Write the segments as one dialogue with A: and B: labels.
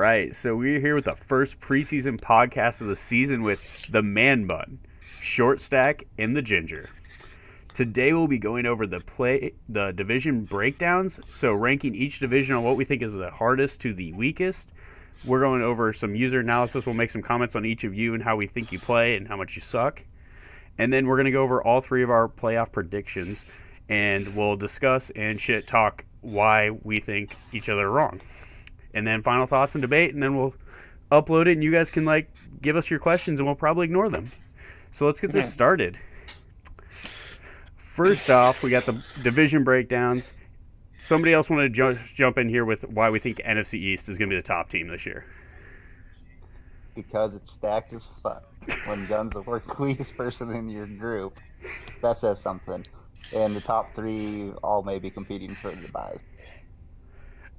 A: right, so we're here with the first preseason podcast of the season with the Man Bun, Short Stack, and the Ginger. Today we'll be going over the division breakdowns, so ranking each division on what we think is the hardest to the weakest. We're going over some user analysis. We'll make some comments on each of you and how we think you play and how much you suck. And then we're going to go over all three of our playoff predictions, and we'll discuss and shit talk why we think each other are wrong. And then final thoughts and debate, and then we'll upload it, and you guys can give us your questions, and we'll probably ignore them. So let's get this started. First off, we got the division breakdowns. Somebody else want to jump in here with why we think NFC East is going to be the top team this year?
B: Because it's stacked as fuck. When Gun's the weakest person in your group, that says something. And the top three all may be competing for the buys.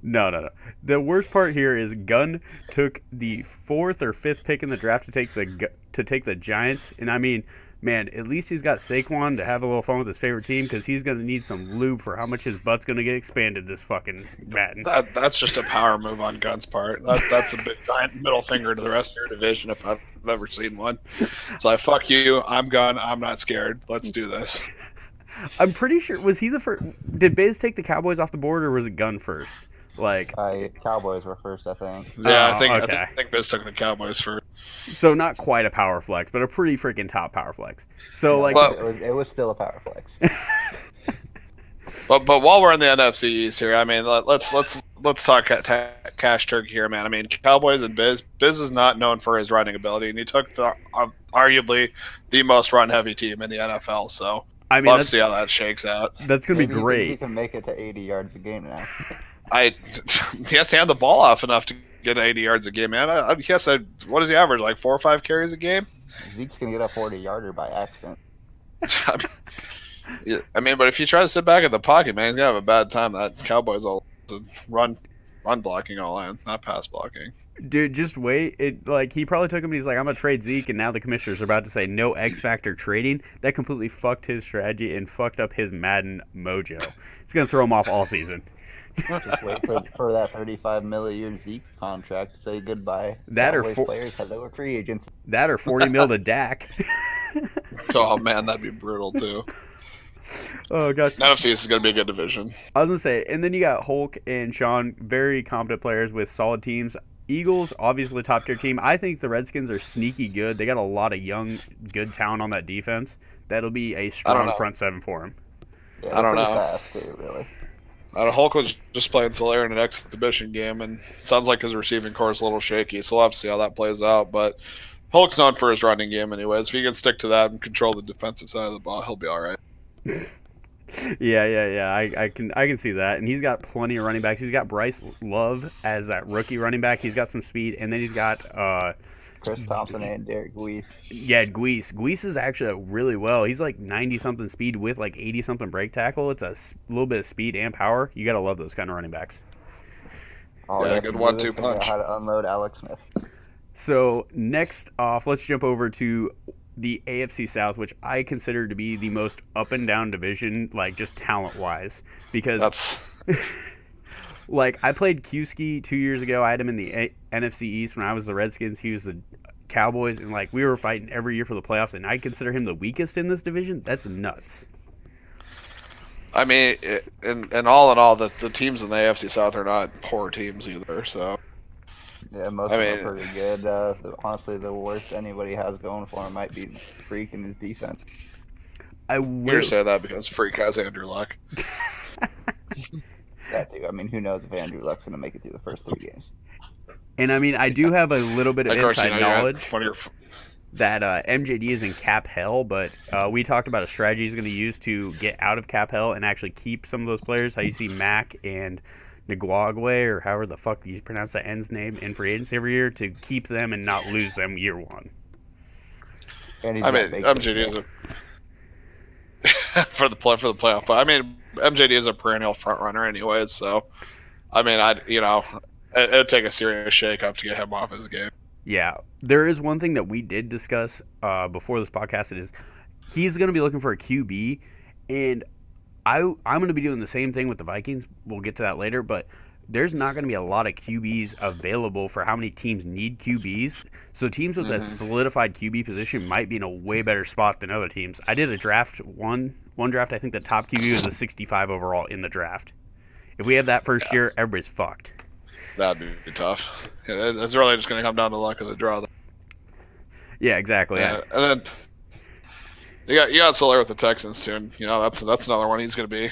A: No. The worst part here is Gunn took the 4th or 5th pick in the draft to take the Giants, and I mean, man, at least he's got Saquon to have a little fun with his favorite team because he's going to need some lube for how much his butt's going to get expanded this fucking Madden.
C: That's just a power move on Gunn's part. That's a big giant middle finger to the rest of your division if I've ever seen one. It's like, fuck you, I'm Gunn, I'm not scared. Let's do this.
A: I'm pretty sure, was he the first? Did Biz take the Cowboys off the board, or was it Gunn first?
B: Cowboys were first, I think.
C: Yeah,
A: okay.
C: I think Biz took the Cowboys first.
A: So not quite a power flex, but a pretty freaking top power flex. So
B: it was still a power flex.
C: But while we're in the NFC East here, I mean, let's talk cash turkey here, man. I mean, Cowboys and Biz is not known for his running ability, and he took arguably the most run heavy team in the NFL. So I mean, let's see how that shakes out.
A: That's gonna be great.
B: He can make it to 80 yards a game now.
C: He has to hand the ball off enough to get 80 yards a game, man. I guess what does he average, like 4 or 5 carries a game?
B: Zeke's gonna get a 40-yarder by accident.
C: I mean, but if you try to sit back in the pocket, man, he's gonna have a bad time. That Cowboys all run blocking all in, not pass blocking.
A: Dude, just wait. He probably took him and he's like, I'm gonna trade Zeke, and now the commissioners are about to say no X Factor trading. That completely fucked his strategy and fucked up his Madden mojo. It's gonna throw him off all season.
B: Just wait for that $35 million a year Zeke contract to say goodbye.
A: That or
B: players have their free agents.
A: That or $40 million to Dak.
C: Oh man, that'd be brutal too.
A: Oh gosh,
C: NFC is going to be a good division.
A: I was gonna say, and then you got Hulk and Sean, very competent players with solid teams. Eagles, obviously a top tier team. I think the Redskins are sneaky good. They got a lot of young, good talent on that defense. That'll be a strong front seven for them.
B: Yeah,
C: I don't know.
B: Fast too, really.
C: Hulk was just playing Solaire in an exhibition game, and it sounds like his receiving core is a little shaky, so we'll have to see how that plays out. But Hulk's known for his running game anyways. If he can stick to that and control the defensive side of the ball, he'll be all right.
A: Yeah. I can see that. And he's got plenty of running backs. He's got Bryce Love as that rookie running back. He's got some speed, and then he's got
B: Chris Thompson and Derek Guice.
A: Yeah, Guice. Guice is actually really well. He's like 90-something speed with like 80-something break tackle. It's a little bit of speed and power. You got to love those kind of running backs.
B: Oh,
C: yeah, good 1-2 punch.
B: How to unload Alex Smith.
A: So next off, let's jump over to the AFC South, which I consider to be the most up and down division, like just talent-wise. Because I played Q-Ski 2 years ago. I had him in the NFC East when I was the Redskins. He was the Cowboys, and we were fighting every year for the playoffs, and I consider him the weakest in this division. That's nuts.
C: I mean, in all, the teams in the AFC South are not poor teams either, so.
B: Yeah, most of them are pretty good. Honestly, the worst anybody has going for him might be Freak and his defense.
C: You're saying that because Freak has Andrew Luck.
B: That too. I mean, who knows if Andrew Luck's going to make it through the first 3 games.
A: And I mean, I do have a little bit of inside knowledge that MJD is in cap hell, but we talked about a strategy he's going to use to get out of cap hell and actually keep some of those players. How you see Mac and Nguagwe, or however the fuck you pronounce that end's name, in free agency every year to keep them and not lose them year one.
C: I mean, MJD is for the playoff. I mean, MJD is a perennial front runner anyways, so I mean, it'd take a serious shake up to get him off his game.
A: Yeah, there is one thing that we did discuss before this podcast. It is he's going to be looking for a QB, and I'm going to be doing the same thing with the Vikings. We'll get to that later, but there's not going to be a lot of QBs available for how many teams need QBs. So teams with a solidified QB position might be in a way better spot than other teams. I did a draft, one draft, I think the top QB was a 65 overall in the draft. If we have that first year, everybody's fucked.
C: That'd be tough. Yeah, it's really just going to come down to luck of the draw.
A: Yeah, exactly.
C: Yeah. And then you got Soler with the Texans too, and that's another one he's going to be.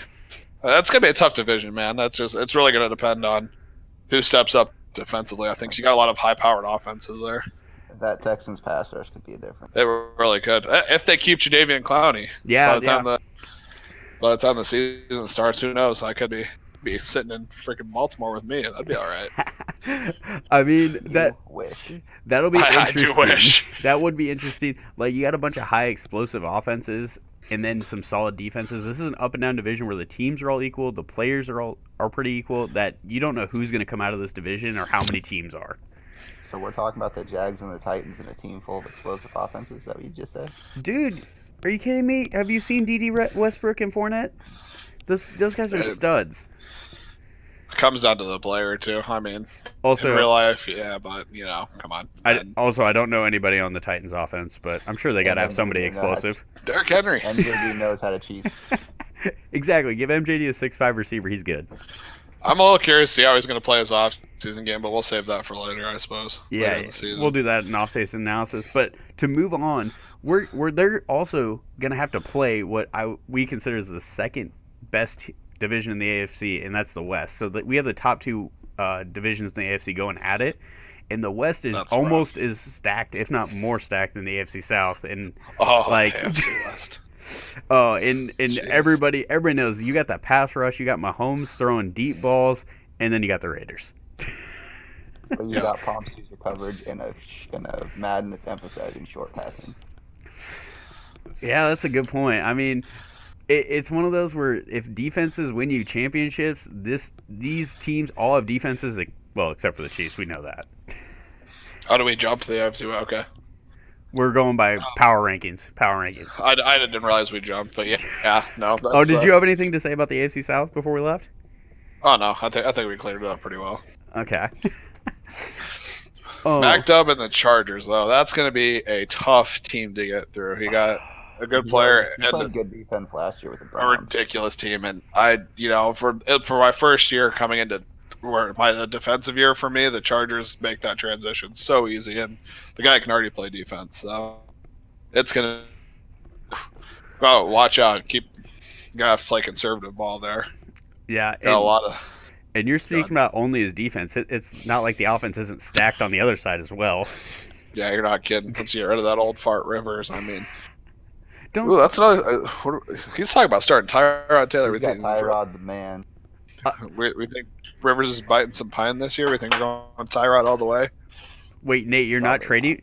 C: That's going to be a tough division, man. It's really going to depend on who steps up defensively. I think so. You got a lot of high-powered offenses there.
B: That Texans pass rush could be different.
C: They really could if they keep Jadeveon Clowney.
A: Yeah.
C: By the time the season starts, who knows? I could be sitting in freaking Baltimore with me. That'd be all right.
A: I mean, that'll be interesting.
C: I do wish.
A: That would be interesting. Like, you got a bunch of high explosive offenses and then some solid defenses. This is an up and down division where the teams are all equal, the players are pretty equal, that you don't know who's going to come out of this division or how many teams are.
B: So we're talking about the Jags and the Titans and a team full of explosive offenses. Is that what you just said?
A: Dude, are you kidding me? Have you seen D.D. Westbrook and Fournette? Those guys are studs.
C: It comes down to the player too. I mean,
A: also
C: in real life, yeah, but come on.
A: I don't know anybody on the Titans offense, but I'm sure they got to have somebody explosive.
C: Derrick Henry.
B: MJD knows how to cheese.
A: Exactly. Give MJD a 6'5" receiver. He's good.
C: I'm a little curious to see how he's going to play his off-season game, but we'll save that for later, I suppose.
A: Yeah, we'll do that in off-season analysis. But to move on, they're also going to have to play what we consider as the second best division in the AFC, and that's the West. So we have the top two divisions in the AFC going at it, and the West is almost as stacked, if not more stacked, than the AFC South. And
C: AFC West.
A: Oh, and everybody knows you got that pass rush. You got Mahomes throwing deep balls, and then you got the Raiders.
B: But you got palm season coverage in a Madden that's emphasizing short passing.
A: Yeah, that's a good point. I mean, it's one of those where if defenses win you championships, these teams all have defenses. Well, except for the Chiefs, we know that.
C: How do we jump to the AFC? Okay.
A: We're going by power rankings.
C: I didn't realize we jumped, but yeah, no.
A: Oh, did you have anything to say about the AFC South before we left?
C: Oh no, I think we cleared it up pretty well.
A: Okay.
C: Mac Dub and the Chargers, though, that's going to be a tough team to get through. He got a good player
B: He played good defense last year with the Browns.
C: A ridiculous team, and for my first year coming into my defensive year for me, the Chargers make that transition so easy, and the guy can already play defense, so it's gonna. Oh, watch out! You're gonna have to play conservative ball there.
A: Yeah,
C: got a lot of.
A: And you're speaking about only his defense. It's not like the offense isn't stacked on the other side as well.
C: Yeah, you're not kidding. Let's get rid of that old fart Rivers. I mean,
A: that's
C: another. He's talking about starting Tyrod Taylor.
B: We got Tyrod the man.
C: We think Rivers is biting some pine this year. We think we're going Tyrod all the way.
A: Wait, Nate, you're not trading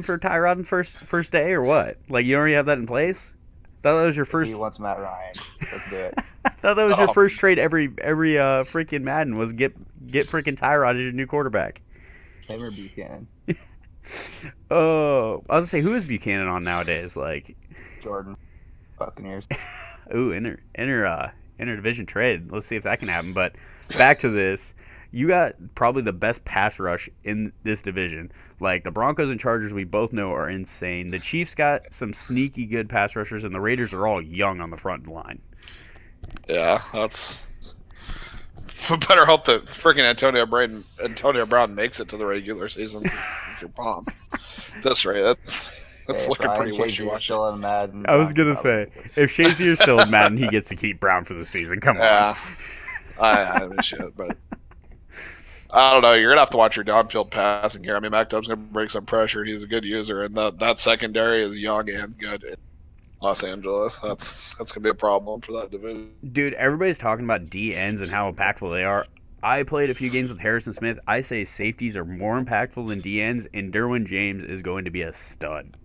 A: for Tyrod in first day or what? Like, you already have that in place? Thought that was your first.
B: He wants Matt Ryan. Let's do it.
A: I thought that was your first trade every freaking Madden was get freaking Tyrod as your new quarterback.
B: Him or Buchanan.
A: Oh, I was gonna say, who is Buchanan on nowadays? Like
B: Jordan, Buccaneers.
A: Ooh, interdivision trade. Let's see if that can happen. But back to this. You got probably the best pass rush in this division. Like, the Broncos and Chargers, we both know, are insane. The Chiefs got some sneaky good pass rushers, and the Raiders are all young on the front line.
C: Yeah, that's. We better hope that freaking Antonio Brown makes it to the regular season. If you're pumped. That's right. That's looking pretty wishy-washy.
A: I was gonna say, if Shazier's still in Madden, he gets to keep Brown for the season. Come on.
C: Yeah, I mean, shit, but. I don't know. You're gonna have to watch your downfield passing here. I mean, Mac Dub's gonna break some pressure. He's a good user, and that secondary is young and good in Los Angeles. That's gonna be a problem for that division.
A: Dude, everybody's talking about D ends and how impactful they are. I played a few games with Harrison Smith. I say safeties are more impactful than D ends, and Derwin James is going to be a stud.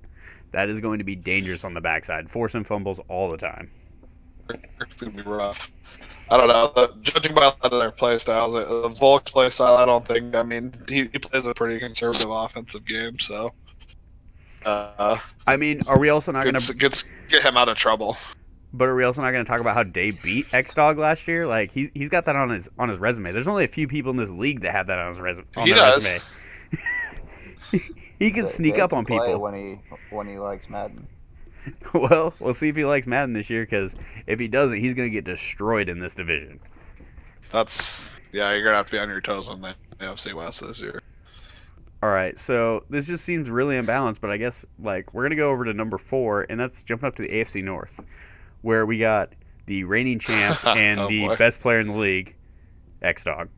A: That is going to be dangerous on the backside, forcing fumbles all the time.
C: It's gonna be rough. I don't know. Judging by a lot of their play styles, the Volk play style, I don't think. I mean, he plays a pretty conservative offensive game, so.
A: I mean, are we also not going to
C: get him out of trouble?
A: But are we also not going to talk about how Dave beat X Dog last year? Like he's got that on his resume. There's only a few people in this league that have that on his
C: He does.
A: resume. He can sneak
B: Dave
A: up
B: can
A: on
B: play
A: people.
B: when he likes Madden.
A: Well, we'll see if he likes Madden this year, because if he doesn't, he's going to get destroyed in this division.
C: You're gonna have to be on your toes on the AFC West this year.
A: All right, so this just seems really imbalanced, but I guess like we're gonna go over to number 4, and that's jumping up to the AFC North, where we got the reigning champ and
C: Oh,
A: the
C: boy.
A: best player in the league, X Dog.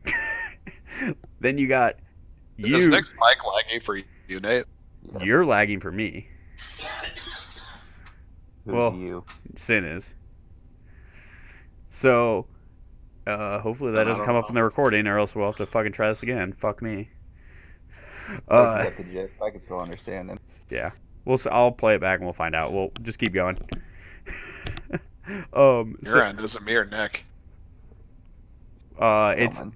A: Then you got
C: Is
A: you.
C: Nick's mic lagging for you, Nate?
B: Yes.
A: You're lagging for me.
B: Who's
A: well,
B: you?
A: Sin is. So, hopefully that
C: I
A: doesn't
C: don't
A: come up
C: know.
A: in the recording, or else we'll have to fucking try this again. Fuck me.
B: I get the gist. I can still understand him.
A: Yeah. I'll play it back and we'll find out. We'll just keep going.
C: Your end isn't me or Nick.
B: Gentlemen.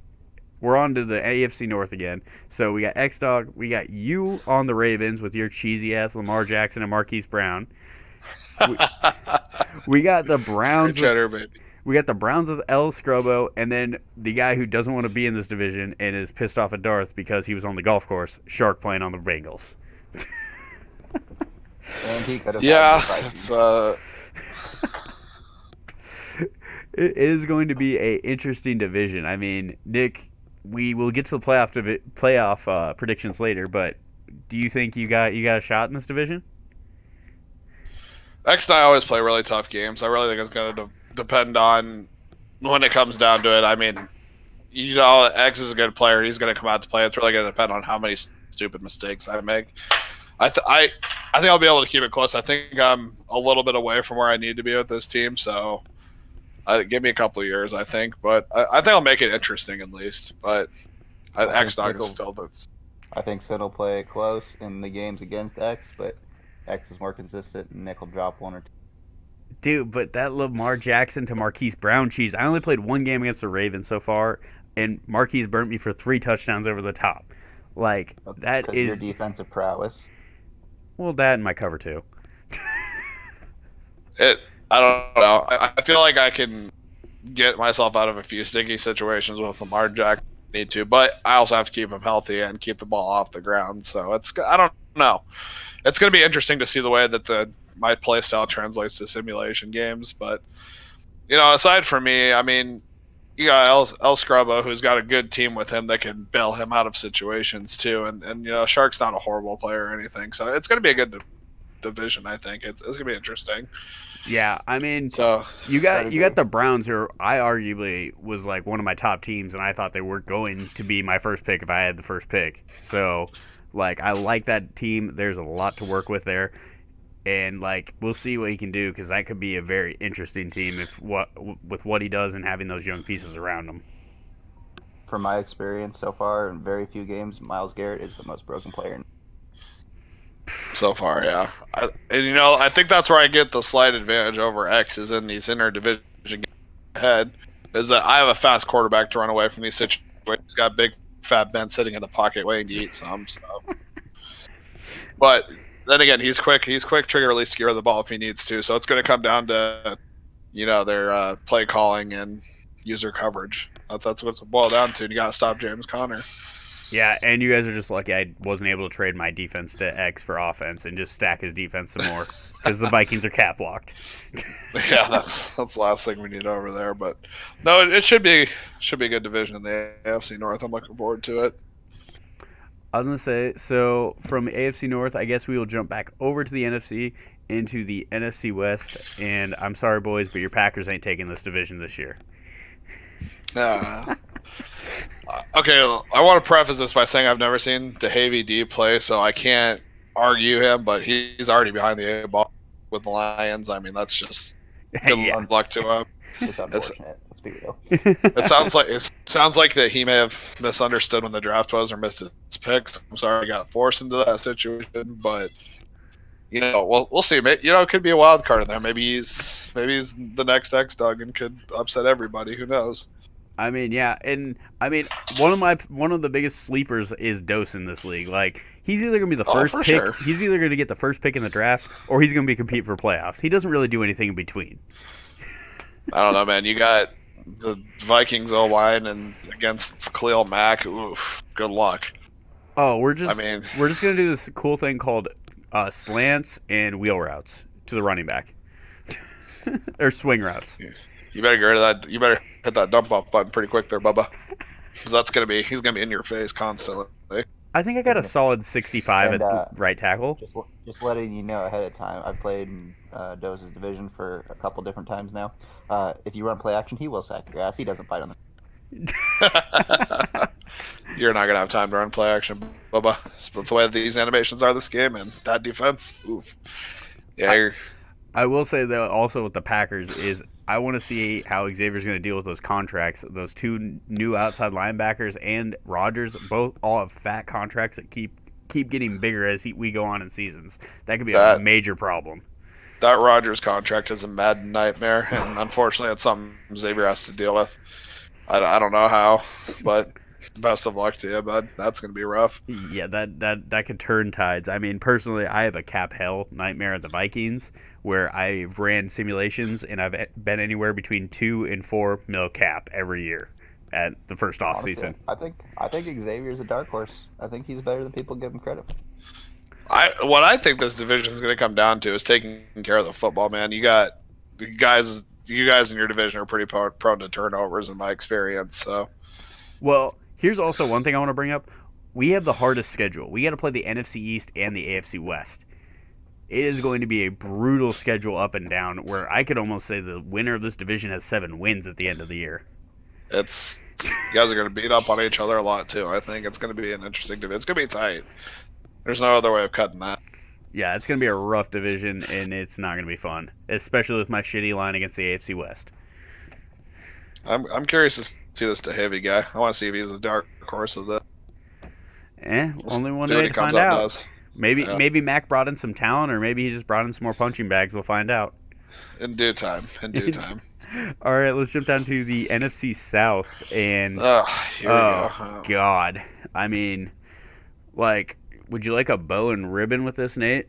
A: We're on to the AFC North again. So we got X Dog, we got you on the Ravens with your cheesy ass Lamar Jackson and Marquise Brown. We got the Browns.
C: Cheddar, baby.
A: We got the Browns with El Scrobo, and then the guy who doesn't want to be in this division and is pissed off at Darth because he was on the golf course, Shark playing on the Bengals.
B: And he could have
C: Yeah,
B: had the
C: it's
B: Vikings.
A: It is going to be a interesting division. I mean, Nick, we will get to the playoff predictions later, but do you think you got a shot in this division?
C: X and I always play really tough games. I really think it's going to depend on when it comes down to it. I mean, X is a good player. He's going to come out to play. It's really going to depend on how many stupid mistakes I make. I think I'll be able to keep it close. I think I'm a little bit away from where I need to be with this team, so give me a couple of years, I think. But I think I'll make it interesting at least. But X Dog is still the.
B: I think Sin will play it close in the games against X, but X is more consistent, and Nick will drop one or two.
A: Dude, but that Lamar Jackson to Marquise Brown cheese. I only played one game against the Ravens so far, and Marquise burnt me for 3 touchdowns over the top. Like, that
B: Because
A: is...
B: your defensive prowess.
A: Well, that and my cover, too.
C: I don't know. I feel like I can get myself out of a few sticky situations with Lamar Jackson if I need to, but I also have to keep him healthy and keep the ball off the ground. So I don't know. It's going to be interesting to see the way that my play style translates to simulation games. But aside from me, I mean, you got El Scrubbo, who's got a good team with him that can bail him out of situations too. And Shark's not a horrible player or anything, so it's going to be a good division. I think it's going to be interesting.
A: Yeah, I mean,
C: So
A: you got the Browns, who I arguably was like one of my top teams, and I thought they were going to be my first pick if I had the first pick. So, like, I like that team. There's a lot to work with there, and like we'll see what he can do, because that could be a very interesting team with what he does and having those young pieces around him.
B: From my experience so far, in very few games, Myles Garrett is the most broken player.
C: So far, yeah. I think that's where I get the slight advantage over X is in these interdivision games ahead, is that I have a fast quarterback to run away from these situations. He's got big fat Ben sitting in the pocket waiting to eat some. So. But then again, he's quick trigger release to get rid of the ball if he needs to. So it's going to come down to their play calling and user coverage. That's what it's boiled down to. You got to stop James Conner.
A: Yeah, and you guys are just lucky I wasn't able to trade my defense to X for offense and just stack his defense some more, because the Vikings are cap locked.
C: Yeah, that's the last thing we need over there. But no, it should be a good division in the AFC North. I'm looking forward to it.
A: I was gonna say, so from AFC North, I guess we will jump back over to the NFC, into the NFC West, and I'm sorry, boys, but your Packers ain't taking this division this year.
C: Okay, I want to preface this by saying I've never seen DeHavy D play, so I can't argue him, but he's already behind the 8 ball with the Lions. I mean, that's just good luck to him.
B: It's unfortunate. Let's be real.
C: It sounds like that he may have misunderstood when the draft was or missed his picks. I'm sorry I got forced into that situation, but we'll see. It could be a wild card in there. Maybe he's the next X Dog and could upset everybody. Who knows?
A: I mean, yeah, and I mean, one of the biggest sleepers is Dose in this league. Like, he's either gonna be the first pick,
C: sure.
A: He's either gonna get the first pick in the draft, or he's gonna be compete for playoffs. He doesn't really do anything in between.
C: I don't know, man. You got the Vikings O line and against Khalil Mack. Oof, good luck.
A: Oh, we're
C: I
A: just
C: mean,
A: gonna do this cool thing called slants and wheel routes to the running back, or swing routes.
C: you better get rid of that. You better hit that dump off button pretty quick there, Bubba, because he's gonna be in your face constantly.
A: I think I got a solid 65
B: And
A: at right tackle.
B: just letting you know ahead of time, I've played in Doze's division for a couple different times now. If you run play action, he will sack your ass. He doesn't bite on the.
C: You're not gonna have time to run play action, Bubba. But the way these animations are this game and that defense, oof. Yeah,
A: I will say though, also with the Packers is I want to see how Xavier's going to deal with those contracts. Those two new outside linebackers and Rodgers both all have fat contracts that keep getting bigger as we go on in seasons. That could be a major problem.
C: That Rodgers contract is a Madden nightmare, and unfortunately, it's something Xavier has to deal with. I don't know how, but best of luck to you, bud. That's going to be rough.
A: Yeah, that could turn tides. I mean, personally, I have a cap hell nightmare at the Vikings where I've ran simulations and I've been anywhere between 2 and 4 mil cap every year at the first off season.
B: I think Xavier's a dark horse. I think he's better than people give him credit for.
C: What I think this division is going to come down to is taking care of the football, man. You guys in your division are pretty prone to turnovers in my experience. So,
A: well, here's also one thing I want to bring up. We have the hardest schedule. We got to play the NFC East and the AFC West. It is going to be a brutal schedule up and down where I could almost say the winner of this division has 7 wins at the end of the year.
C: You guys are going to beat up on each other a lot too. I think it's going to be an interesting division. It's going to be tight. There's no other way of cutting that.
A: Yeah, it's going to be a rough division, and it's not going to be fun, especially with my shitty line against the AFC West.
C: I'm curious to see this DeHavy guy. I want to see if he's a dark horse of the.
A: Only one day to find out. Maybe Mac brought in some talent, or maybe he just brought in some more punching bags. We'll find out.
C: In due time.
A: All right, let's jump down to the NFC South, and
C: here we go.
A: God, I mean, like, would you like a bow and ribbon with this, Nate?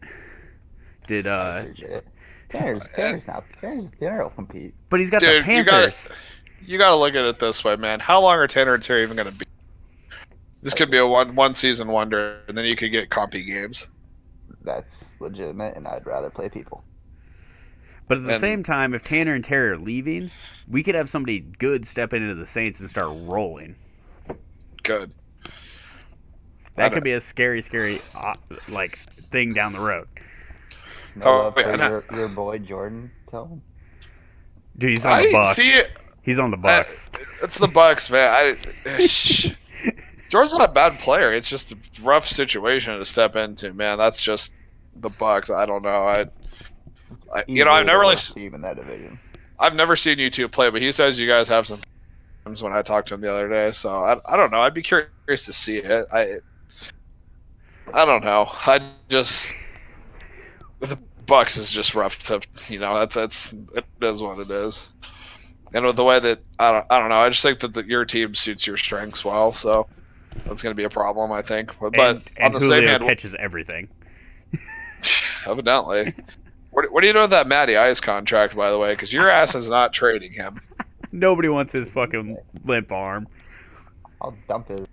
B: Tanner's will compete,
A: but he's got the Panthers.
C: You got to look at it this way, man. How long are Tanner and Terry even going to be? This could be a one season wonder, and then you could get compy games.
B: That's legitimate, and I'd rather play people.
A: But at the same time, if Tanner and Terry are leaving, we could have somebody good step into the Saints and start rolling.
C: Good.
A: That could be a scary like thing down the road.
B: Your boy Jordan, tell him.
A: Dude, he's on the Bucks. He's on the Bucks.
C: It's the Bucks, man. Jordan's not a bad player. It's just a rough situation to step into, man. That's just the Bucks. I don't know. I've never really
B: team in that division.
C: I've never seen you two play, but he says you guys have some times when I talked to him the other day. So I don't know. I'd be curious to see it. I don't know. The Bucks is just rough to it is what it is. And with the way that I don't know. I just think that your team suits your strengths well. So that's going to be a problem, I think. But
A: and
C: on the
A: Julio
C: same hand,
A: catches everything.
C: Evidently. What are you doing with that Matty Ice contract, by the way? Because your ass is not trading him.
A: Nobody wants his fucking limp arm.
B: I'll dump it.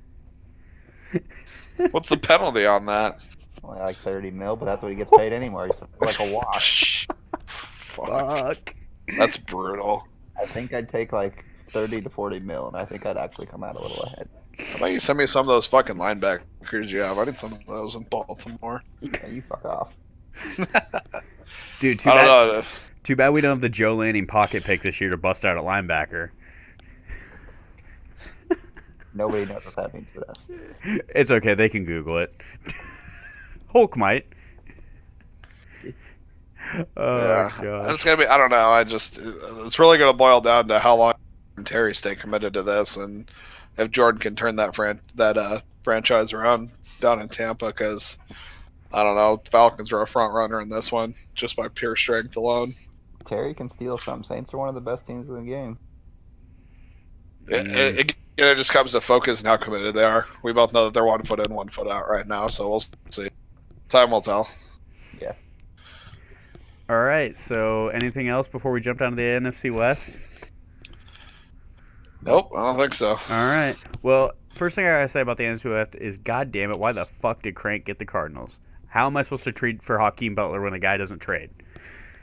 C: What's the penalty on that?
B: Only like 30 mil, but that's what he gets paid anymore. He's like a wash.
A: Fuck.
C: That's brutal.
B: I think I'd take like 30 to 40 mil, and I think I'd actually come out a little ahead.
C: How about you send me some of those fucking linebackers you have? I need some of those in Baltimore.
B: Yeah, you fuck off.
A: Dude, too bad we don't have the Joe Lanning pocket pick this year to bust out a linebacker.
B: Nobody knows what that means but us.
A: It's okay. They can Google it. Hulk might. Oh, gosh.
C: It's gonna be. I don't know. It's really gonna boil down to how long Terry stay committed to this, and if Jordan can turn that franchise around down in Tampa. Because I don't know, Falcons are a front runner in this one just by pure strength alone.
B: Terry can steal some. Saints are one of the best teams in the game.
C: It just comes to focus and how committed they are. We both know that they're 1 foot in, 1 foot out right now, so we'll see. Time will tell.
B: Yeah.
A: All right, so anything else before we jump down to the NFC West?
C: Nope, I don't think so.
A: All right. Well, first thing I gotta say about the NFC West is, God damn it, why the fuck did Crank get the Cardinals? How am I supposed to treat for Hakeem Butler when a guy doesn't trade?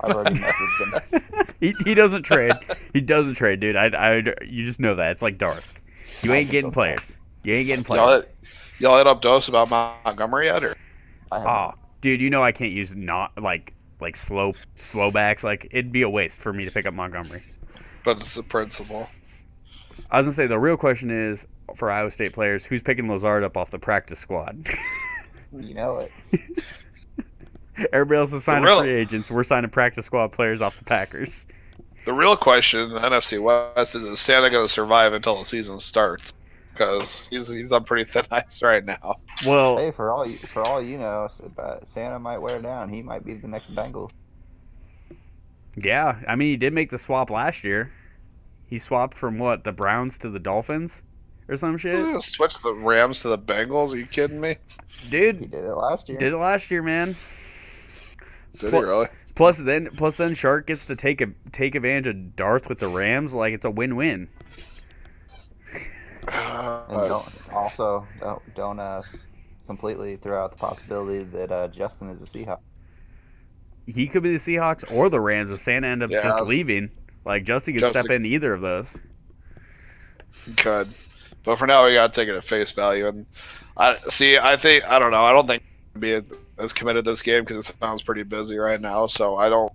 B: I've already messaged him.
A: he doesn't trade. He doesn't trade, dude. You just know that. It's like Darth. You ain't getting players. You ain't getting players.
C: Y'all hit up Dose about Montgomery yet, or?
B: I have
A: Oh, dude, you know I can't use not like slow backs. Like, it'd be a waste for me to pick up Montgomery.
C: But it's the principle.
A: I was gonna say the real question is for Iowa State players, who's picking Lazard up off the practice squad?
B: You know it.
A: Everybody else is signing free agents. We're signing practice squad players off the Packers.
C: The real question in the NFC West is Santa going to survive until the season starts? Because he's on pretty thin ice right now.
A: Well,
B: Hey, for all you know, Santa might wear down. He might be the next Bengal.
A: yeah. I mean, he did make the swap last year. He swapped from the Browns to the Dolphins or some shit?
C: Switch the Rams to the Bengals? Are you kidding me?
A: Dude,
B: He did it last year.
A: did it last year, man.
C: Did he really?
A: Plus then Shark gets to take advantage of Darth with the Rams. Like, it's a win-win.
B: And don't completely throw out the possibility that Justin is a Seahawk.
A: He could be the Seahawks or the Rams if Santa end up just leaving. Like, Justin could step in either of those.
C: Could. But for now, we got to take it at face value. And I don't know. I don't think he'd be as committed to this game because it sounds pretty busy right now. So I don't.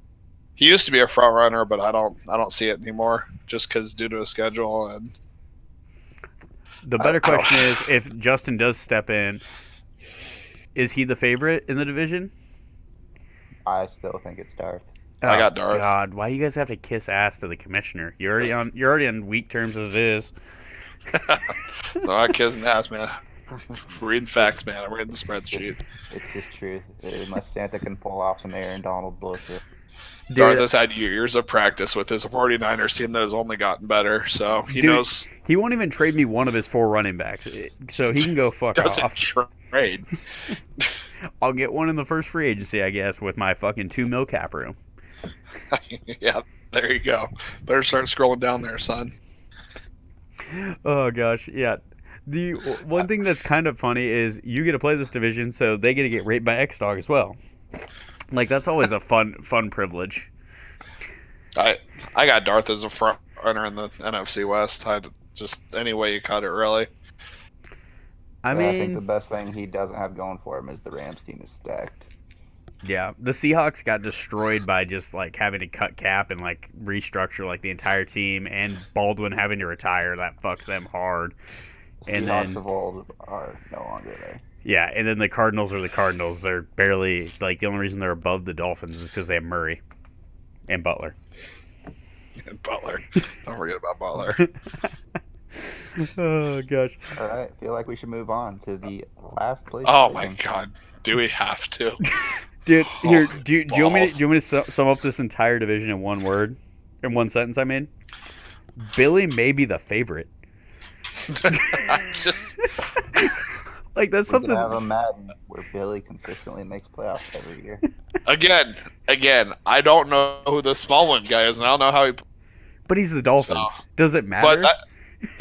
C: He used to be a front runner, but I don't see it anymore just because due to his schedule. And
A: the better question is, if Justin does step in, is he the favorite in the division?
B: I still think it's Darth.
C: I got Darth.
A: God, why do you guys have to kiss ass to the commissioner? You're already on weak terms as it is.
C: No, I'm kissing ass, man. Reading facts, man. I'm reading the spreadsheet.
B: It's just truth. Unless Santa can pull off some Aaron Donald bullshit.
C: Darth has had years of practice with his 49ers team that has only gotten better, so he knows.
A: He won't even trade me one of his 4 running backs, so he can go fuck off.
C: Trade.
A: I'll get one in the first free agency, I guess, with my fucking $2 million cap room.
C: Yeah, there you go. Better start scrolling down there, son.
A: Oh gosh, yeah. The one thing that's kind of funny is you get to play this division, so they get to get raped by X-Dog as well. Like, that's always a fun privilege.
C: I got Darth as a front runner in the NFC West. Just any way you cut it, really.
A: I
B: think the best thing he doesn't have going for him is the Rams team is stacked.
A: Yeah, the Seahawks got destroyed by just like having to cut cap and like restructure like the entire team, and Baldwin having to retire. That fucked them hard.
B: The Seahawks of old are no longer there.
A: Yeah, and then the Cardinals are the Cardinals. They're barely like the only reason they're above the Dolphins is because they have Murray and Butler.
C: And Butler, don't forget about Butler.
A: Oh gosh!
B: All right, I feel like we should move on to the last place.
C: Oh my God, do we have to?
A: Dude, here, do you want me to sum up this entire division in one word, in one sentence? I mean, Billy may be the favorite. Like, that's something.
B: We have a Madden where Billy consistently makes playoffs every year.
C: Again, I don't know who the small one guy is, and I don't know how he.
A: But he's the Dolphins. So, does it matter?
C: But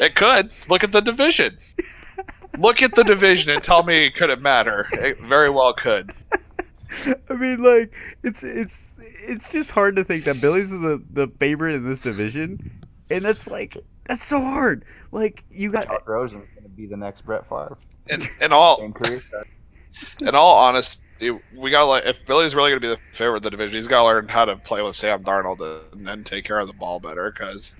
C: it could. Look at the division. Look at the division and tell me could it matter? It very well could.
A: I mean, like, it's just hard to think that Billy's the favorite in this division, and that's so hard. Like, you got
B: Josh Rosen's going to be the next Brett Favre.
C: In all honesty, we gotta if Billy's really gonna be the favorite of the division, he's gotta learn how to play with Sam Darnold and then take care of the ball better, because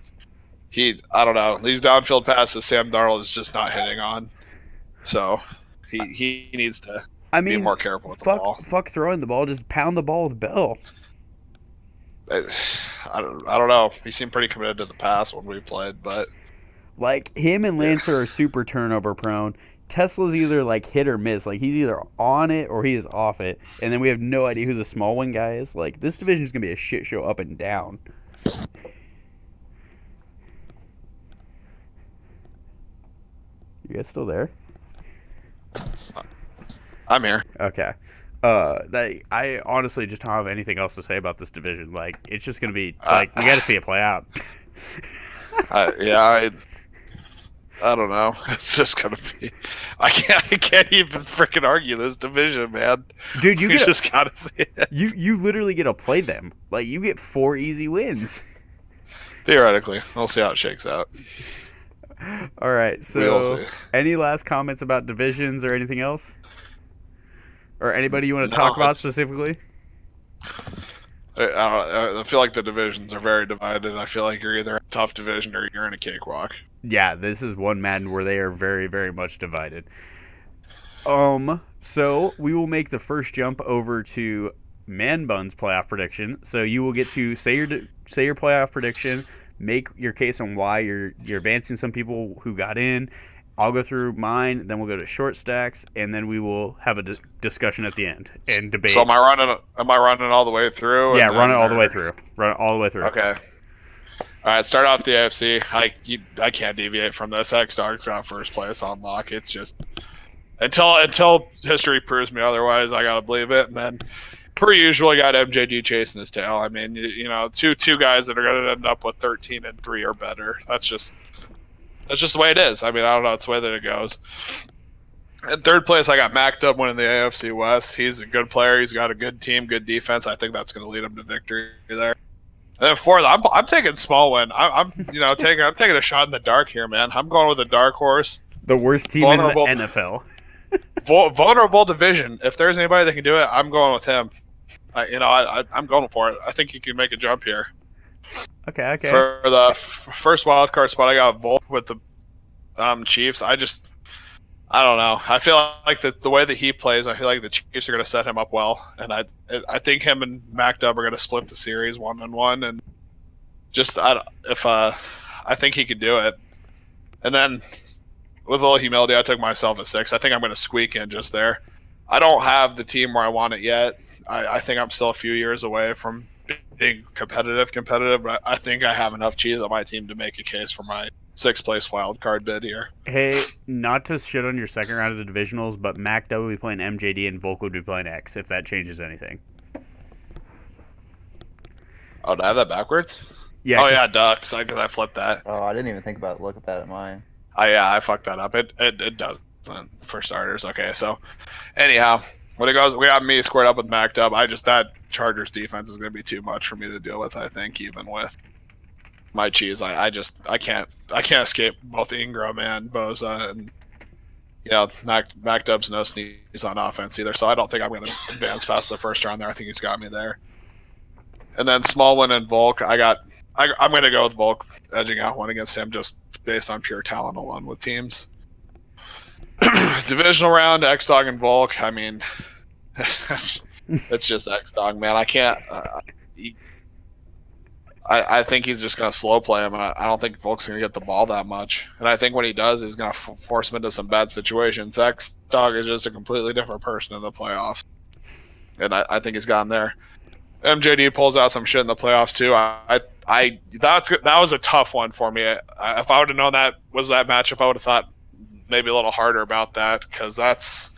C: I don't know, these downfield passes Sam Darnold is just not hitting on, so he needs to be more careful with the ball.
A: Fuck throwing the ball, just pound the ball with Bell.
C: I don't know. He seemed pretty committed to the pass when we played, but
A: like, him and Lancer are super turnover prone. Tesla's either like hit or miss. Like, he's either on it or he is off it. And then we have no idea who the small one guy is. Like, this division is going to be a shit show up and down. You guys still there?
C: I'm here.
A: Okay. I honestly just don't have anything else to say about this division. Like, it's just going to be, like, we got to see it play out.
C: I don't know. It's just gonna be. I can't even freaking argue this division, man.
A: Dude, you
C: just gotta see it.
A: You literally get to play them. Like you get 4 easy wins.
C: Theoretically, we'll see how it shakes out.
A: All right.
C: We'll
A: So,
C: see.
A: any last comments about divisions or anything else? Or anybody you want to
C: No,
A: talk about
C: it's-
A: specifically?
C: I feel like the divisions are very divided. I feel like you're either in a tough division or you're in a cakewalk.
A: Yeah, this is one Madden where they are very, very much divided. So we will make the first jump over to Man Bun's playoff prediction. So you will get to say your playoff prediction, make your case on why you're advancing some people who got in. I'll go through mine, then we'll go to short stacks, and then we will have a discussion at the end and debate.
C: So am I running all the way through?
A: Yeah, run it all the way through. Run it all the way through.
C: Okay. All right, start off the AFC. I can't deviate from this. X-Dog's got first place on lock. It's just until history proves me otherwise, I gotta believe it. And then, per usual, you got MJD chasing his tail. I mean, you know, two guys that are gonna end up with 13-3 or better. That's just the way it is. I mean, I don't know. It's the way that it goes. In third place, I got Mac Dub winning the AFC West. He's a good player. He's got a good team, good defense. I think that's going to lead him to victory there. And then fourth, I'm taking small win. I'm taking a shot in the dark here, man. I'm going with a dark horse.
A: The worst team
C: Vulnerable.
A: in the NFL.
C: Vulnerable division. If there's anybody that can do it, I'm going with him. I'm going for it. I think he can make a jump here.
A: Okay.
C: For the first wild card spot, I got Volk with the Chiefs. I don't know. I feel like the way that he plays, I feel like the Chiefs are going to set him up well, and I think him and Mac Dub are going to split the series 1-1, and I think he can do it. And then with a little humility, I took myself at 6. I think I'm going to squeak in just there. I don't have the team where I want it yet. I think I'm still a few years away from being competitive, but I think I have enough cheese on my team to make a case for my 6th place wild card bid here.
A: Hey, not to shit on your second round of the divisionals, but Mac Dub would be playing MJD and Volk would be playing X, if that changes anything.
C: Oh, did I have that backwards?
A: Yeah.
C: Oh yeah, duh, because I flipped that.
B: Oh, I didn't even think about look at that at mine.
C: I fucked that up. It doesn't, for starters. Okay, so anyhow, when it goes, we got me squared up with Mac Dub. That Chargers defense is going to be too much for me to deal with. I think even with my cheese, I can't escape both Ingram and Boza, and Mac Dub's no sneeze on offense either. So I don't think I'm going to advance past the first round there. I think he's got me there. And then Smallwin and Volk, I'm going to go with Volk edging out one against him just based on pure talent alone with teams. Divisional round, X-Dog and Volk. I mean, it's just X-Dog, man. I can't. I think he's just going to slow play him. I don't think Volk's going to get the ball that much. And I think when he does, he's going to force him into some bad situations. X-Dog is just a completely different person in the playoffs. And I think he's gotten there. MJD pulls out some shit in the playoffs too. That was a tough one for me. If I would have known that was that matchup, I would have thought maybe a little harder about that, because that's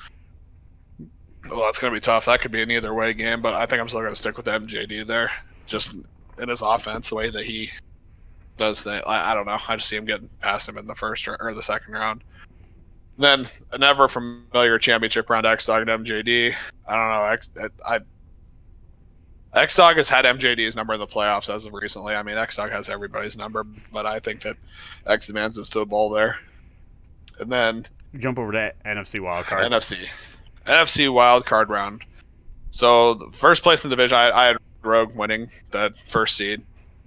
C: going to be tough. That could be an either way game, but I think I'm still going to stick with MJD there, just in his offense, the way that he does things. I don't know. I just see him getting past him in the first or the second round. Then an ever familiar championship round, X-Dog and MJD. I don't know. X-Dog has had MJD's number in the playoffs as of recently. I mean, X-Dog has everybody's number, but I think that X demands us to the ball there. And then
A: Jump over to NFC wildcard.
C: NFC wildcard round. So the first place in the division, I had Rogue winning that first seed.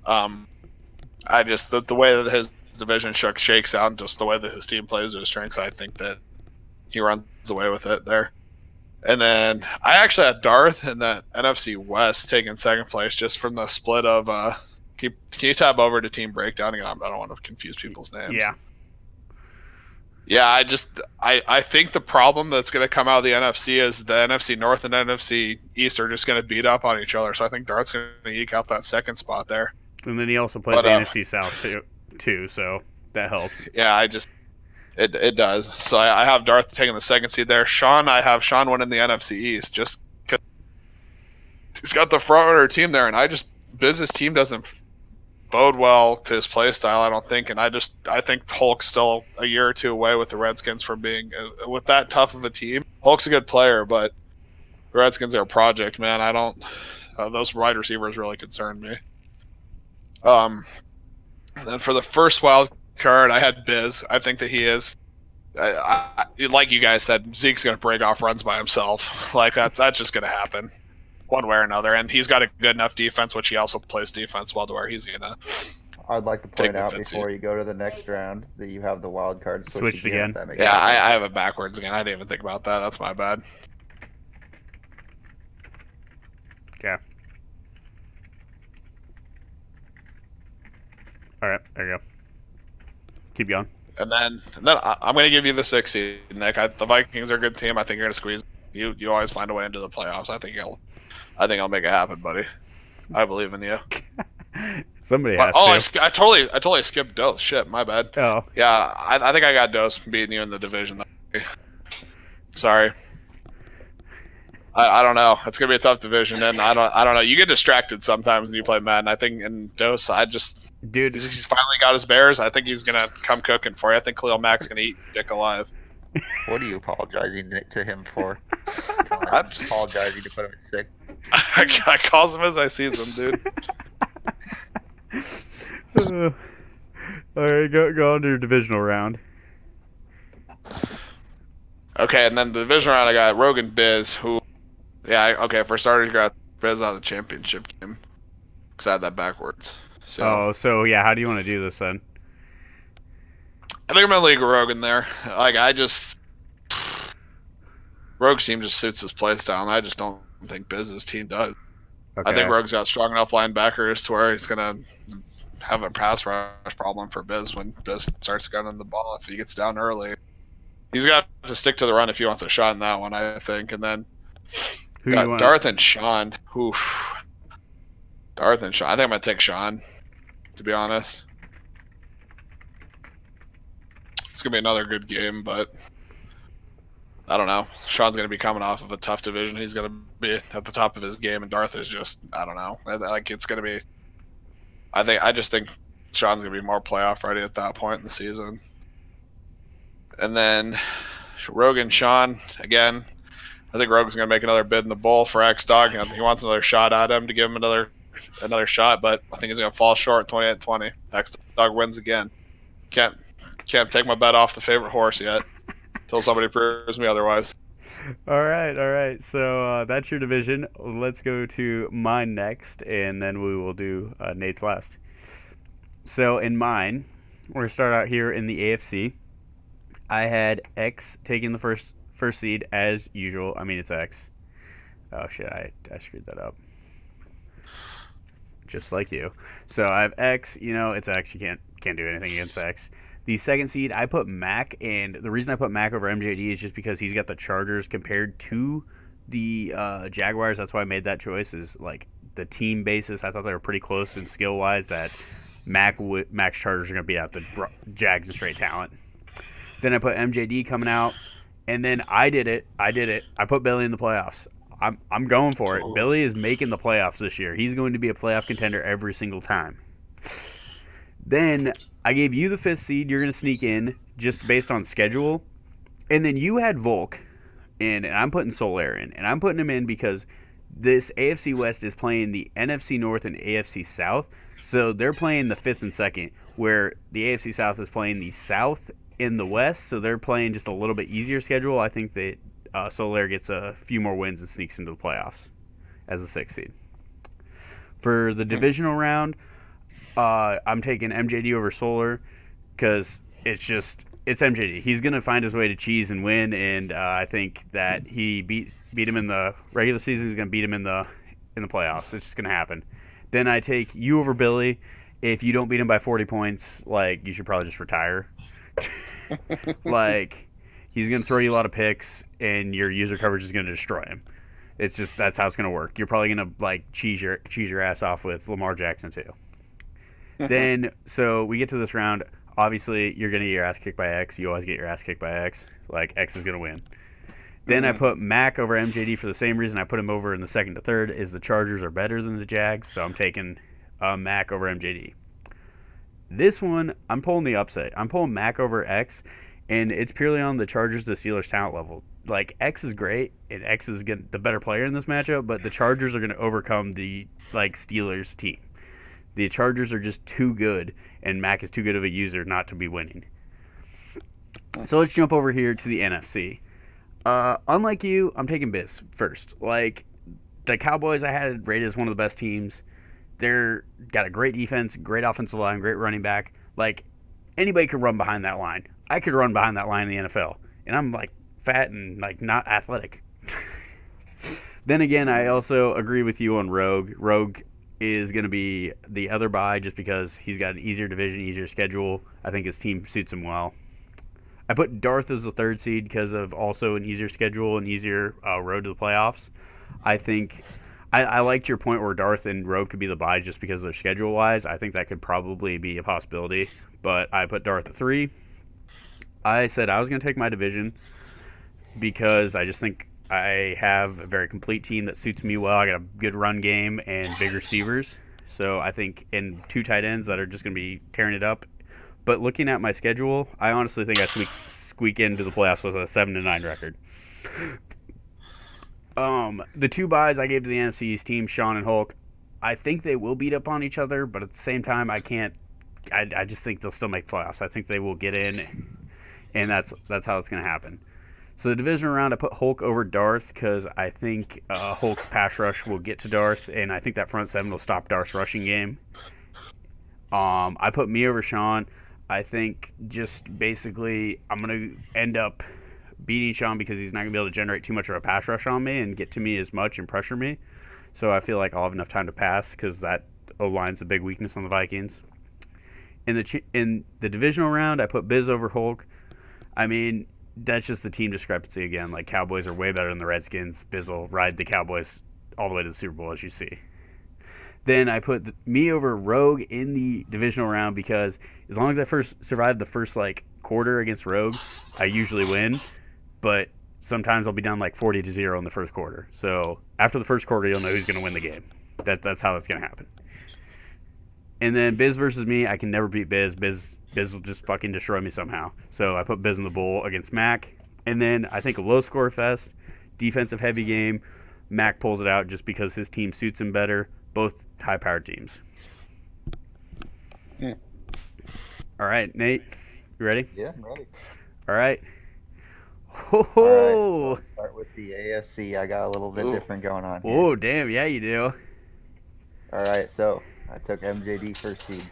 C: I just the way that his division shakes out, and just the way that his team plays to his strengths, I think that he runs away with it there. And then I actually had Darth in the NFC West taking second place just from the split of can you tab over to team breakdown again? I don't want to confuse people's names. Yeah, I think the problem that's going to come out of the NFC is the NFC North and NFC East are just going to beat up on each other. So I think Darth's going to eke out that second spot there.
A: And then he also plays the NFC South too, so that helps.
C: Yeah, It does. So I have Darth taking the second seed there. I have Sean winning the NFC East just because he's got the front runner team there, and Biz's team doesn't bode well to his play style, I don't think. And I think Hulk's still a year or two away with the Redskins from being with that tough of a team. Hulk's a good player, but the Redskins are a project, man. I don't. Those wide receivers really concern me. Then for the first wild card, I had Biz. I think that he is. Like you guys said, Zeke's going to break off runs by himself. Like that's just going to happen, one way or another. And he's got a good enough defense, which he also plays defense well to where he's going to.
B: I'd like to point out before you go to the next round that you have the wild card
A: switched again.
C: Yeah, I have it backwards again. I didn't even think about that. That's my bad.
A: Okay. All right, there you go. Keep going.
C: And then I'm going to give you the 6th seed, Nick. The Vikings are a good team. I think you're going to squeeze. You always find a way into the playoffs. I think I'll make it happen, buddy. I believe in you.
A: Somebody has to.
C: I totally skipped Dose. Shit, my bad.
A: Oh.
C: Yeah, I think I got Dose beating you in the division. Sorry. I don't know. It's gonna be a tough division, and I don't know. You get distracted sometimes when you play Madden. I think in Dose,
A: dude,
C: he's finally got his bears. I think he's gonna come cooking for you. I think Khalil Mack's gonna eat dick alive.
B: What are you apologizing to him for? I'm just apologizing to put him at 6.
C: I calls him as I sees him, dude.
A: All right, go on to your divisional round.
C: Okay, and then the division round, I got Rogan Biz, who, for starters, you got Biz out of the championship game. Because I had that backwards.
A: So how do you want to do this then?
C: I think I'm going to league Rogan there. Rogue's team just suits his play style, and I just don't think Biz's team does. Okay. I think Rogue's got strong enough linebackers to where he's going to have a pass rush problem for Biz when Biz starts gunning the ball if he gets down early. He's got to stick to the run if he wants a shot in that one, I think. And then Darth and Sean. Oof. Darth and Sean. I think I'm going to take Sean, to be honest. It's going to be another good game, but I don't know. Sean's going to be coming off of a tough division. He's going to be at the top of his game, and Darth is just, I don't know. It's going to be, I just think Sean's going to be more playoff ready at that point in the season. And then Rogan, Sean, again, I think Rogan's going to make another bid in the bowl for X-Dog. He wants another shot at him to give him another shot, but I think he's going to fall short 28-20. X-Dog wins again. Can't take my bet off the favorite horse yet until somebody proves me otherwise.
A: All right. So that's your division. Let's go to mine next, and then we will do Nate's last. So in mine, we're going to start out here in the AFC. I had X taking the first seed as usual. I mean, it's X. Oh, shit. I screwed that up. Just like you. So I have X. It's X. You can't do anything against X. The second seed, I put Mac, and the reason I put Mac over MJD is just because he's got the Chargers compared to the Jaguars. That's why I made that choice, is like the team basis. I thought they were pretty close in skill-wise, that Mac's Chargers are going to beat out the Jags in straight talent. Then I put MJD coming out, and then I did it. I put Billy in the playoffs. I'm going for it. Billy is making the playoffs this year. He's going to be a playoff contender every single time. Then I gave you the 5th seed. You're going to sneak in just based on schedule. And then you had Volk in, and I'm putting Solaire in. And I'm putting him in because this AFC West is playing the NFC North and AFC South. So they're playing the 5th and 2nd, where the AFC South is playing the South in the West. So they're playing just a little bit easier schedule. I think that Solaire gets a few more wins and sneaks into the playoffs as a 6th seed. For the divisional round, I'm taking MJD over Solar because it's MJD. He's going to find his way to cheese and win, and I think that he beat him in the regular season. He's going to beat him in the playoffs. It's just going to happen. Then I take you over Billy. If you don't beat him by 40 points, you should probably just retire. He's going to throw you a lot of picks, and your user coverage is going to destroy him. It's just, that's how it's going to work. You're probably going to cheese your ass off with Lamar Jackson too. Then, so we get to this round. Obviously, you're going to get your ass kicked by X. You always get your ass kicked by X. X is going to win. Then I put Mac over MJD for the same reason I put him over in the 2nd to 3rd, is the Chargers are better than the Jags. So I'm taking Mac over MJD. This one, I'm pulling the upset. I'm pulling Mac over X, and it's purely on the Chargers to Steelers talent level. Like, X is great, and X is the better player in this matchup, but the Chargers are going to overcome the Steelers team. The Chargers are just too good, and Mac is too good of a user not to be winning. So let's jump over here to the NFC. Unlike you, I'm taking Biz first. Like, the Cowboys I had rated as one of the best teams. They're got a great defense, great offensive line, great running back. Like, anybody could run behind that line. I could run behind that line in the NFL. And I'm, like, fat and, like, not athletic. Then again, I also agree with you on Rogue. Rogue is going to be the other bye just because he's got an easier division, easier schedule. I think his team suits him well. I put Darth as the third seed because of also an easier schedule and easier road to the playoffs. I think I liked your point where Darth and Rogue could be the buys just because of their schedule-wise. I think that could probably be a possibility, but I put Darth at 3. I said I was going to take my division because I just think I have a very complete team that suits me well. I got a good run game and big receivers. So I think in 2 tight ends that are just going to be tearing it up. But looking at my schedule, I honestly think I squeak into the playoffs with a 7-9 record. The 2 buys I gave to the NFC East team, Sean and Hulk, I think they will beat up on each other, but at the same time, I can't. I just think they'll still make playoffs. I think they will get in, and that's how it's going to happen. So the divisional round, I put Hulk over Darth because I think Hulk's pass rush will get to Darth, and I think that front 7 will stop Darth's rushing game. I put me over Sean. I think just basically I'm going to end up beating Sean because he's not going to be able to generate too much of a pass rush on me and get to me as much and pressure me. So I feel like I'll have enough time to pass because that O-line's a big weakness on the Vikings. In the divisional round, I put Biz over Hulk. I mean, that's just the team discrepancy again. Like, Cowboys are way better than the Redskins. Biz will ride the Cowboys all the way to the Super Bowl, as you see. Then I put me over Rogue in the divisional round because as long as I survive the first quarter against Rogue, I usually win. But sometimes I'll be down 40-0 in the first quarter. So after the first quarter, you'll know who's going to win the game. That's how that's going to happen. And then Biz versus me, I can never beat Biz. Biz will just fucking destroy me somehow. So I put Biz in the bowl against Mac. And then I think a low score fest, defensive heavy game. Mac pulls it out just because his team suits him better. Both high-powered teams.
B: Yeah.
A: All right, Nate, you ready?
B: Yeah, I'm ready.
A: All right.
B: All right, so let's start with the AFC. I got a little bit different going on here.
A: Oh, damn, yeah, you do.
B: All right, so I took MJD first seed.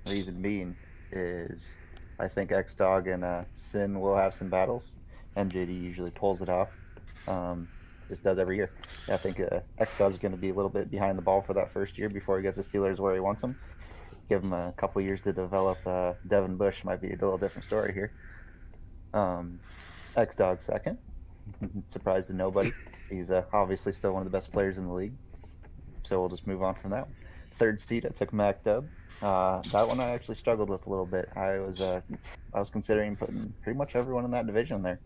B: Reason being is I think X-Dog and Sin will have some battles. MJD usually pulls it off. Just does every year. I think X-Dog's going to be a little bit behind the ball for that first year before he gets the Steelers where he wants them. Give him a couple years to develop. Devin Bush might be a little different story here. X-Dog second. Surprise to nobody. He's obviously still one of the best players in the league. So we'll just move on from that one. Third seed, I took Mac Dub. That one I actually struggled with a little bit. I was considering putting pretty much everyone in that division there.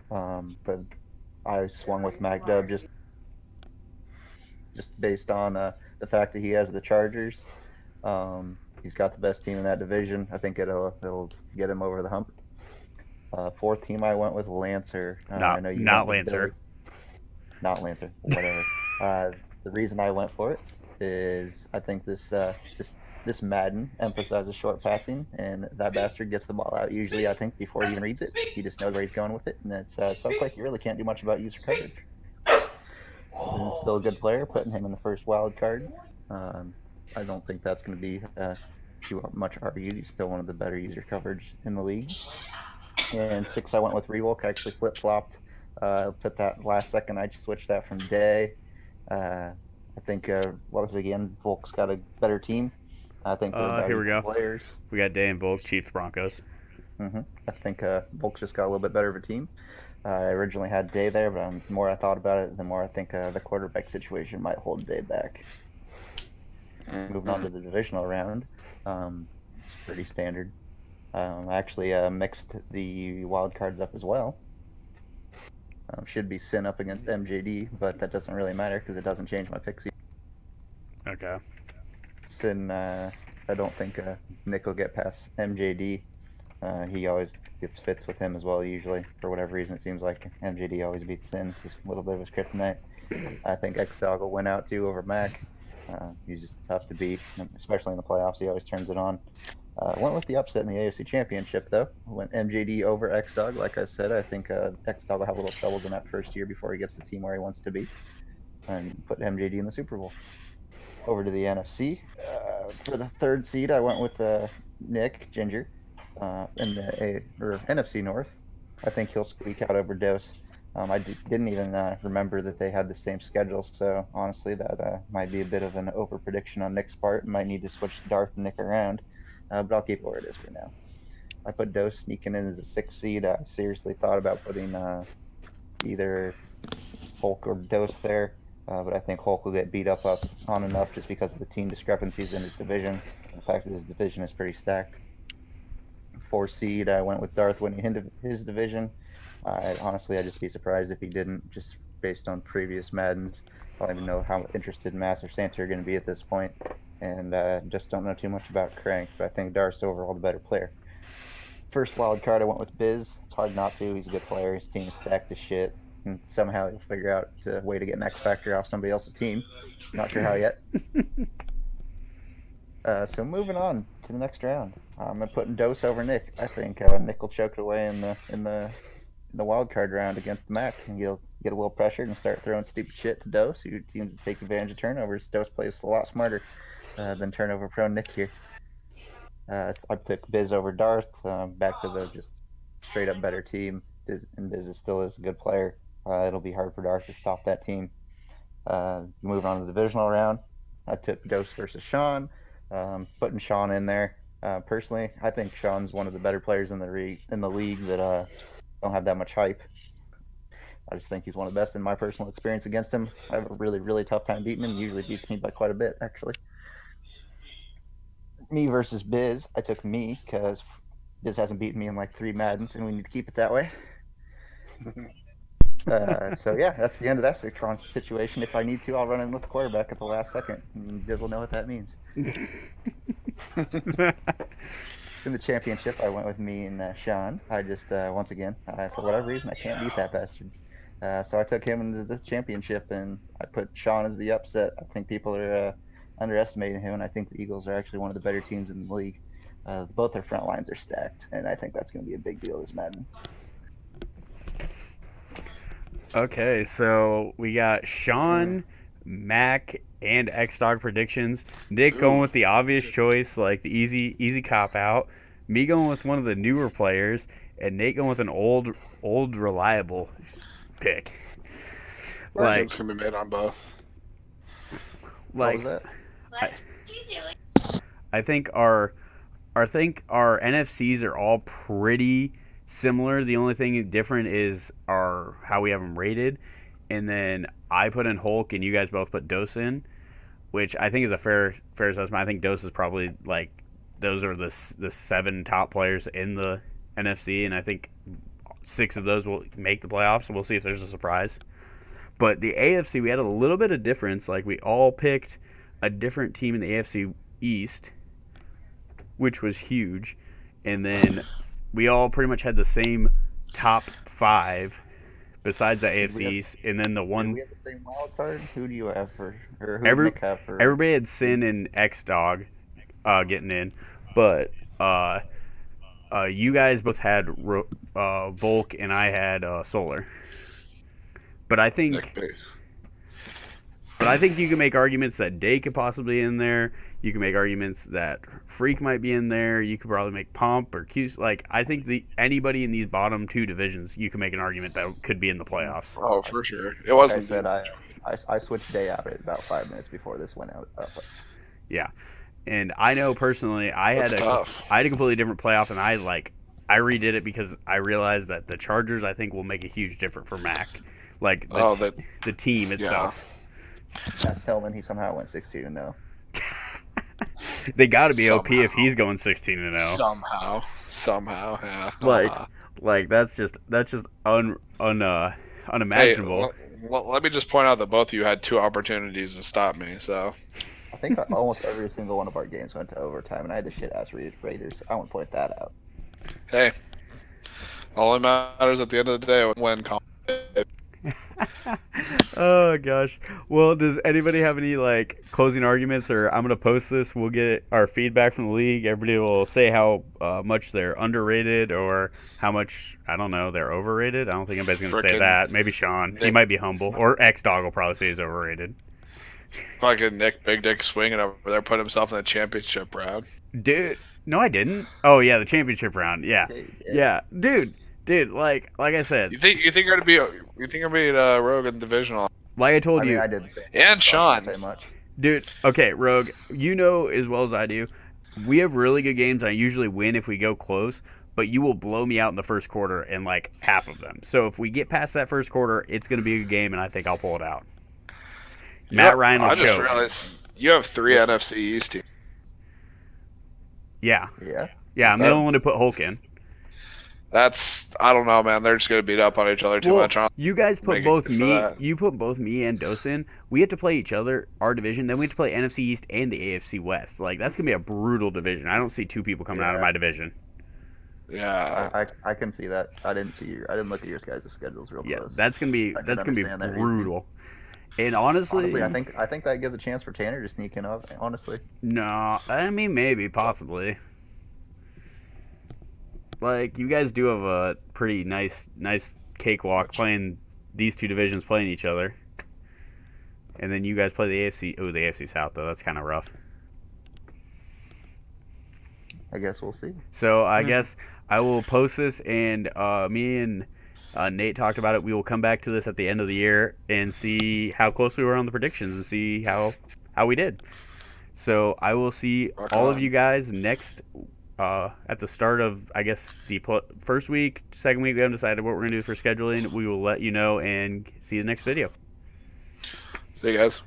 B: But I swung with Mac Dub just based on the fact that he has the Chargers. He's got the best team in that division. I think it'll get him over the hump. Fourth team, I went with Lancer. I know you
A: not Lancer.
B: Not Lancer. Whatever. The reason I went for it is I think this Madden emphasizes short passing, and that bastard gets the ball out usually, I think, before he even reads it. He just knows where he's going with it, and it's so quick you really can't do much about user coverage. Sin's still a good player, putting him in the first wild card. I don't think that's going to be too much argued. He's still one of the better user coverage in the league. And 6, I went with Rewolk. I actually flip-flopped. Put that last second. I just switched that from Day. I think, once again, Volk's got a better team. I think they're better players.
A: We got Day and Volk, Chiefs, Broncos.
B: I think Volk's just got a little bit better of a team. I originally had Day there, but the more I thought about it, the more I think the quarterback situation might hold Day back. Moving on to the divisional round, it's pretty standard. I actually mixed the wild cards up as well. Should be Sin up against MJD, but that doesn't really matter because it doesn't change my picks.
A: Okay.
B: Sin I don't think Nick will get past MJD. He always gets fits with him as well, usually. For whatever reason, it seems like MJD always beats Sin. It's a little bit of his kryptonite. I think X Dog will win out too over Mac. He's just tough to beat, especially in the playoffs. He always turns it on. Went with the upset in the AFC Championship, though. Went MJD over X Dog. Like I said, I think X Dog will have a little troubles in that first year before he gets the team where he wants to be, and put MJD in the Super Bowl. Over to the NFC. For the third seed, I went with Nick Ginger in the NFC North. I think he'll squeak out over Dose. I didn't even remember that they had the same schedule, so honestly, that might be a bit of an over prediction on Nick's part. Might need to switch Darth and Nick around, but I'll keep it where it is for now. I put Dose sneaking in as a 6th seed. I seriously thought about putting either Hulk or Dose there, but I think Hulk will get beat up on enough just because of the team discrepancies in his division. The fact that his division is pretty stacked. 4 seed, I went with Darth winning his division. Honestly, I'd just be surprised if he didn't, just based on previous Maddens. I don't even know how interested Mass or Santa are going to be at this point, and just don't know too much about Crank, but I think Darth's overall the better player. First wild card, I went with Biz. It's hard not to. He's a good player. His team is stacked as shit, and somehow he'll figure out a way to get an X Factor off somebody else's team. Not sure how yet. So moving on to the next round, I'm putting Dose over Nick. I think Nick will choke it away in the wild card round against Mac, and he'll get a little pressured and start throwing stupid shit to Dose, who seems to take advantage of turnovers. Dose plays a lot smarter than turnover prone Nick here. I took Biz over Darth, back to the just straight up better team. And Biz still is a good player. It'll be hard for Darth to stop that team. Moving on to the divisional round, I took Dose versus Sean, putting Sean in there. Personally, I think Sean's one of the better players in the league that don't have that much hype. I just think he's one of the best in my personal experience against him. I have a really, really tough time beating him. He usually beats me by quite a bit, actually. Me versus Biz, I took me because Biz hasn't beaten me in like 3 Maddens, and we need to keep it that way. So yeah, that's the end of that Citron situation. If I need to, I'll run in with the quarterback at the last second, and Biz will know what that means. In the championship, I went with me and Sean. I just, once again, for whatever reason, I can't beat that bastard. So I took him into the championship, and I put Sean as the upset. I think people are underestimating him, and I think the Eagles are actually one of the better teams in the league. Both their front lines are stacked, and I think that's going to be a big deal this Madden.
A: Okay, so we got Sean, Mac, and X-Dog predictions. Nick going with the obvious choice, like the easy cop-out. Me going with one of the newer players, and Nate going with an old reliable pick.
C: Bargains can be made on both.
B: What was that?
A: I think our NFCs are all pretty similar. The only thing different is how we have them rated. And then I put in Hulk, and you guys both put Dose in, which I think is a fair assessment. I think Dose is probably like those are the 7 top players in the NFC, and I think 6 of those will make the playoffs. So we'll see if there's a surprise. But the AFC, we had a little bit of difference. Like we all picked a different team in the AFC East, which was huge, and then we all pretty much had the same top 5 besides the AFC East, and then the one.
B: Do we have the same wild card? Who do you have for? Or who
A: Every,
B: Nick have for?
A: Everybody had Sin and X-Dog getting in, but you guys both had Volk, and I had Solar. But I think you can make arguments that Day could possibly be in there. You can make arguments that Freak might be in there. You could probably make Pomp or Q. Like I think anybody in these bottom 2 divisions, you can make an argument that could be in the playoffs.
C: Oh, for sure. It wasn't.
B: Like I said, I switched Day out at about 5 minutes before this went out.
A: Yeah, and I know personally, I had a completely different playoff, and I redid it because I realized that the Chargers I think will make a huge difference for Mac. Like the team itself.
B: Yeah. Ask Tellman, he somehow went 16-0.
A: They got to be somehow. OP if he's going 16-0.
C: Somehow, yeah.
A: Like that's just unimaginable.
C: Hey, well, let me just point out that both of you had 2 opportunities to stop me. So
B: I think almost every single one of our games went to overtime, and I had the shit ass Raiders. I want to point that out.
C: Hey, all that matters at the end of the day when.
A: Oh gosh. Well, does anybody have any like closing arguments, or I'm gonna post this? We'll get our feedback from the league. Everybody will say how much they're underrated or how much I don't know they're overrated. I don't think anybody's gonna say
C: Frickin'
A: that. Maybe Sean. He
C: Nick.
A: might be humble, or X Dog will probably say he's overrated.
C: Fucking Nick Big Dick swinging over there, put himself in the championship round.
A: Dude, no, I didn't. Oh yeah, the championship round. Yeah, yeah, dude, like I said,
C: You think you're gonna be Rogue in divisional?
A: like I told
B: I mean,
A: you,
B: I didn't say
C: And
B: so I didn't
C: Sean.
B: say much.
A: dude. Okay, Rogue, you know as well as I do, we have really good games. And I usually win if we go close, but you will blow me out in the first quarter in like half of them. So if we get past that first quarter, it's gonna be a good game, and I think I'll pull it out. Matt Ryan will
C: I just
A: choke.
C: realized you have 3 NFC East teams.
A: Yeah,
B: Yeah.
A: I'm the only one to put Hulk in.
C: That's I don't know, man. They're just gonna beat up on each other too much.
A: You guys put
C: Make
A: both
C: it for
A: me.
C: that.
A: You put both me and Dos in. We have to play each other, our division. Then we have to play NFC East and the AFC West. Like that's gonna be a brutal division. I don't see two people coming out of
B: Yeah.
A: my division.
C: Yeah.
B: I can see that. I didn't look at your guys' schedules real
A: Yeah,
B: close.
A: that's gonna be
B: I can understand that reasoning.
A: brutal. And honestly,
B: I think that gives a chance for Tanner to sneak in. Honestly,
A: no, I mean maybe possibly. Like you guys do have a pretty nice cakewalk playing these two divisions playing each other, and then you guys play the AFC. Oh, the AFC South though. That's kind of rough.
B: I guess we'll see.
A: So I guess I will post this, and me and Nate talked about it. We will come back to this at the end of the year and see how close we were on the predictions and see how we did. So I will see all of you guys next at the start of, I guess, the first week, second week. We haven't decided what we're going to do for scheduling. We will let you know and see you in the next video.
C: See you guys.